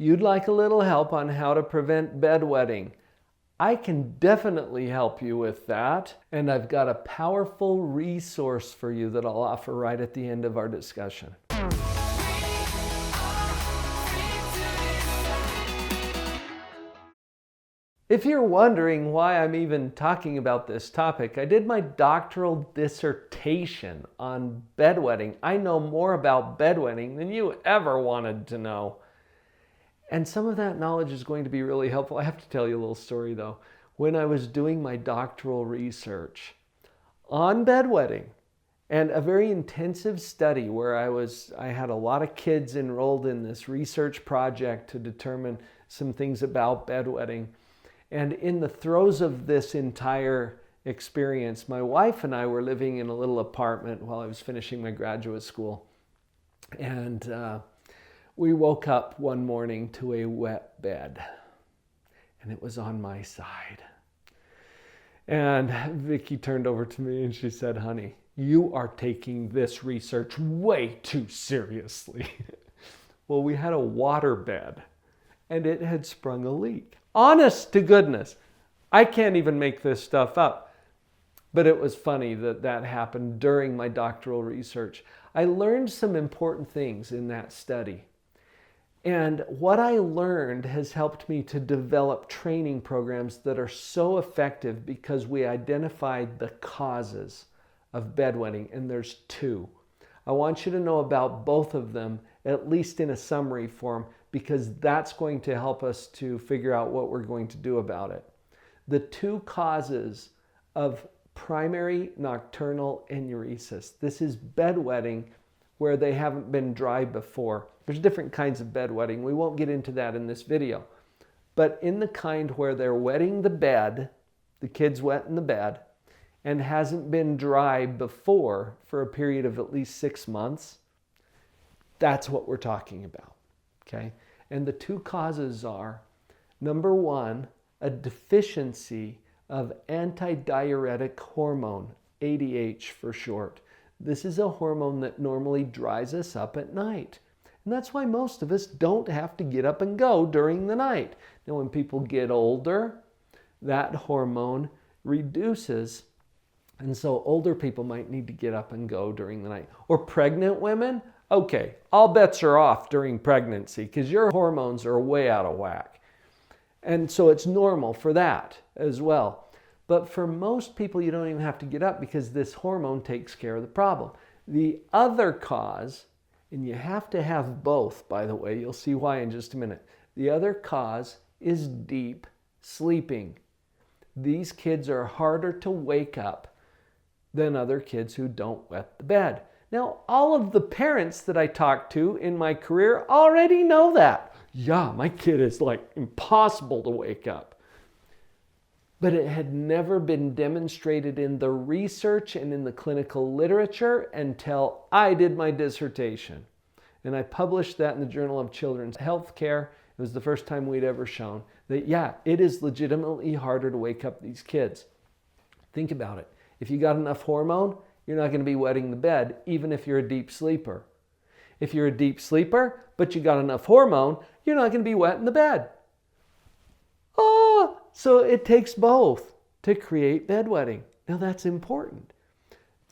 you'd like a little help on how to prevent bedwetting, I can definitely help you with that. And I've got a powerful resource for you that I'll offer right at the end of our discussion. If you're wondering why I'm even talking about this topic, I did my doctoral dissertation on bedwetting. I know more about bedwetting than you ever wanted to know. And some of that knowledge is going to be really helpful. I have to tell you a little story though. When I was doing my doctoral research on bedwetting and a very intensive study where I had a lot of kids enrolled in this research project to determine some things about bedwetting. And in the throes of this entire experience, my wife and I were living in a little apartment while I was finishing my graduate school. And we woke up one morning to a wet bed. And it was on my side. And Vicki turned over to me and she said, "Honey, you are taking this research way too seriously." Well, we had a water bed and it had sprung a leak. Honest to goodness, I can't even make this stuff up. But it was funny that that happened during my doctoral research. I learned some important things in that study. And what I learned has helped me to develop training programs that are so effective because we identified the causes of bedwetting, and there's two. I want you to know about both of them, at least in a summary form, because that's going to help us to figure out what we're going to do about it. The two causes of primary nocturnal enuresis. This is bedwetting where they haven't been dry before. There's different kinds of bedwetting. We won't get into that in this video. But in the kind where they're wetting the bed, the kid's wetting the bed, and hasn't been dry before for a period of at least 6 months, that's what we're talking about. Okay? And the two causes are, number one, a deficiency of antidiuretic hormone, ADH for short. This is a hormone that normally dries us up at night. And that's why most of us don't have to get up and go during the night. Now, when people get older, that hormone reduces. And so older people might need to get up and go during the night. Or pregnant women, okay, all bets are off during pregnancy because your hormones are way out of whack. And so it's normal for that as well. But for most people, you don't even have to get up because this hormone takes care of the problem. The other cause, and you have to have both, by the way, you'll see why in just a minute. The other cause is deep sleeping. These kids are harder to wake up than other kids who don't wet the bed. Now, all of the parents that I talk to in my career already know that. Yeah, my kid is like impossible to wake up. But it had never been demonstrated in the research and in the clinical literature until I did my dissertation. And I published that in the Journal of Children's Healthcare. It was the first time we'd ever shown that, yeah, it is legitimately harder to wake up these kids. Think about it. If you got enough hormone, you're not going to be wetting the bed, even if you're a deep sleeper. If you're a deep sleeper, but you got enough hormone, you're not going to be wetting the bed. Oh, so it takes both to create bedwetting. Now that's important.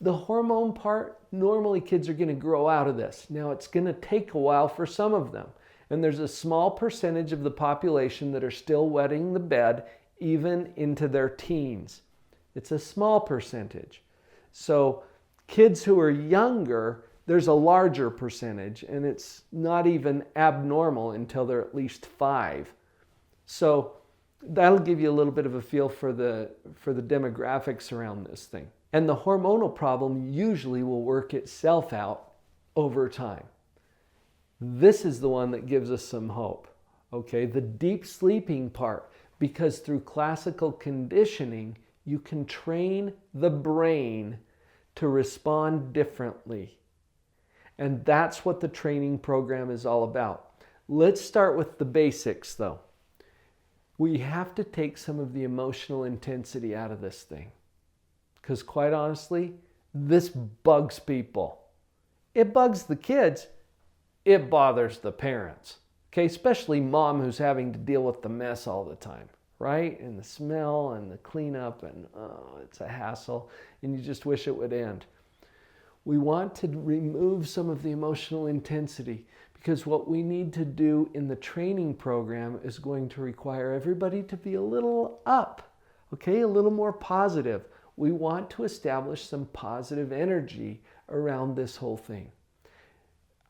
The hormone part, normally kids are going to grow out of this. Now it's going to take a while for some of them. And there's a small percentage of the population that are still wetting the bed even into their teens. It's a small percentage. So kids who are younger, there's a larger percentage, and it's not even abnormal until they're at least 5. So that'll give you a little bit of a feel for the demographics around this thing. And the hormonal problem usually will work itself out over time. This is the one that gives us some hope. Okay, the deep sleeping part, because through classical conditioning, you can train the brain to respond differently. And that's what the training program is all about. Let's start with the basics though. We have to take some of the emotional intensity out of this thing. Because quite honestly, this bugs people. It bugs the kids. It bothers the parents. Okay, especially mom who's having to deal with the mess all the time, right? And the smell and the cleanup, and oh, it's a hassle, and you just wish it would end. We want to remove some of the emotional intensity, because what we need to do in the training program is going to require everybody to be a little up, okay, a little more positive. We want to establish some positive energy around this whole thing.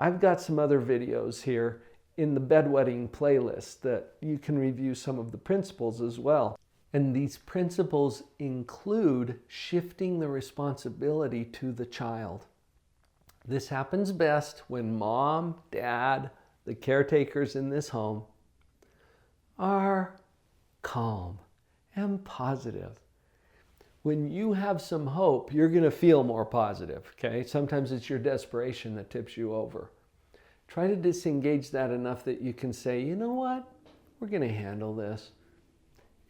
I've got some other videos here in the bedwetting playlist that you can review some of the principles as well. And these principles include shifting the responsibility to the child. This happens best when mom, dad, the caretakers in this home are calm and positive. When you have some hope, you're going to feel more positive, okay? Sometimes it's your desperation that tips you over. Try to disengage that enough that you can say, you know what? We're going to handle this.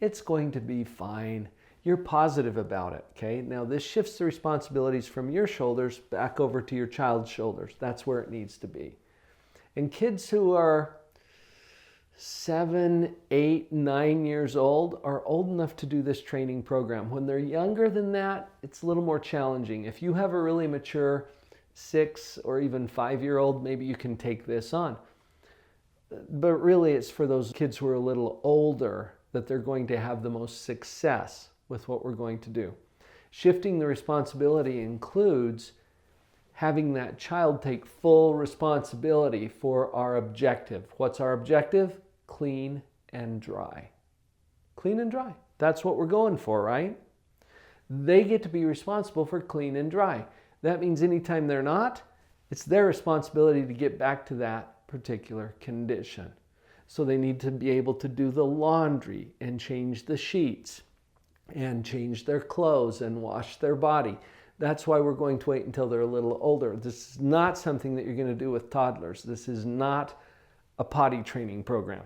It's going to be fine. You're positive about it, okay? Now this shifts the responsibilities from your shoulders back over to your child's shoulders. That's where it needs to be. And kids who are 7, 8, 9 years old are old enough to do this training program. When they're younger than that, it's a little more challenging. If you have a really mature 6 or even 5-year-old, maybe you can take this on. But really it's for those kids who are a little older that they're going to have the most success with what we're going to do. Shifting the responsibility includes having that child take full responsibility for our objective. What's our objective? Clean and dry. Clean and dry. That's what we're going for, right? They get to be responsible for clean and dry. That means anytime they're not, it's their responsibility to get back to that particular condition. So they need to be able to do the laundry and change the sheets and change their clothes and wash their body. That's why we're going to wait until they're a little older. This is not something that you're going to do with toddlers. This is not a potty training program.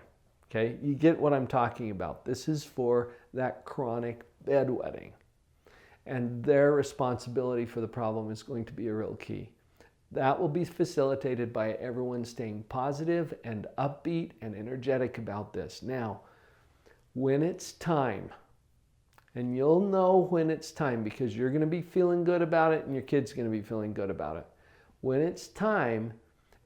Okay, you get what I'm talking about. This is for that chronic bedwetting. And their responsibility for the problem is going to be a real key. That will be facilitated by everyone staying positive and upbeat and energetic about this. Now, when it's time, and you'll know when it's time because you're going to be feeling good about it and your kid's going to be feeling good about it. When it's time,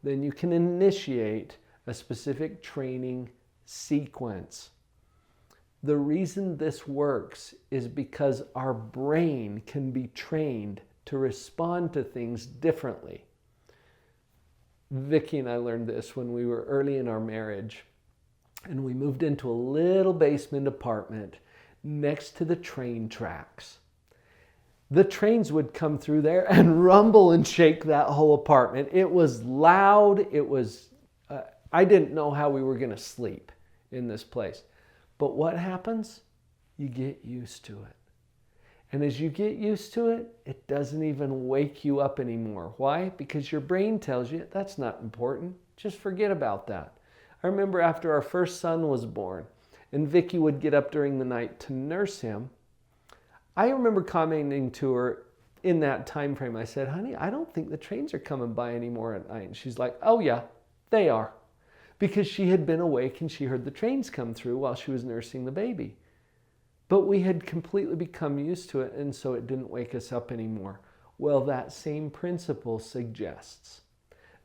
then you can initiate a specific training sequence. The reason this works is because our brain can be trained to respond to things differently. Vicki and I learned this when we were early in our marriage, and we moved into a little basement apartment next to the train tracks. The trains would come through there and rumble and shake that whole apartment. It was loud. I didn't know how we were going to sleep in this place. But what happens? You get used to it. And as you get used to it, it doesn't even wake you up anymore. Why? Because your brain tells you that's not important. Just forget about that. I remember after our first son was born, and Vicki would get up during the night to nurse him, I remember commenting to her in that time frame, I said, honey, I don't think the trains are coming by anymore at night. And she's like, oh yeah, they are. Because she had been awake and she heard the trains come through while she was nursing the baby. But we had completely become used to it, and so it didn't wake us up anymore. Well, that same principle suggests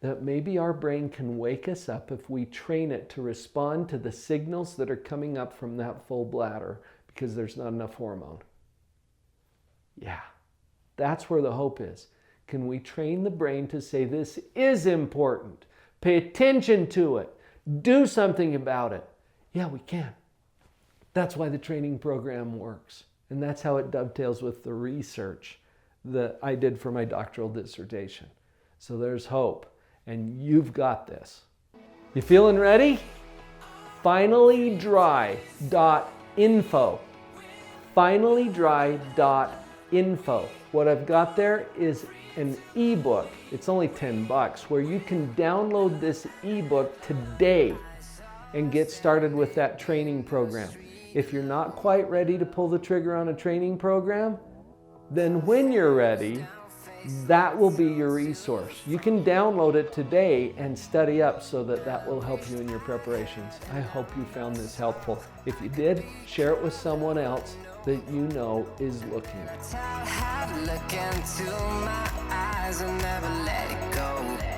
that maybe our brain can wake us up if we train it to respond to the signals that are coming up from that full bladder because there's not enough hormone. Yeah, that's where the hope is. Can we train the brain to say this is important? Pay attention to it. Do something about it. Yeah, we can. That's why the training program works. And that's how it dovetails with the research that I did for my doctoral dissertation. So there's hope. And you've got this. You feeling ready? FinallyDry.info. FinallyDry.info. What I've got there is an ebook. It's only $10 where you can download this ebook today and get started with that training program. If you're not quite ready to pull the trigger on a training program, then when you're ready, that will be your resource. You can download it today and study up so that will help you in your preparations. I hope you found this helpful. If you did, share it with someone else that you know is looking. Look into my eyes and never let it go.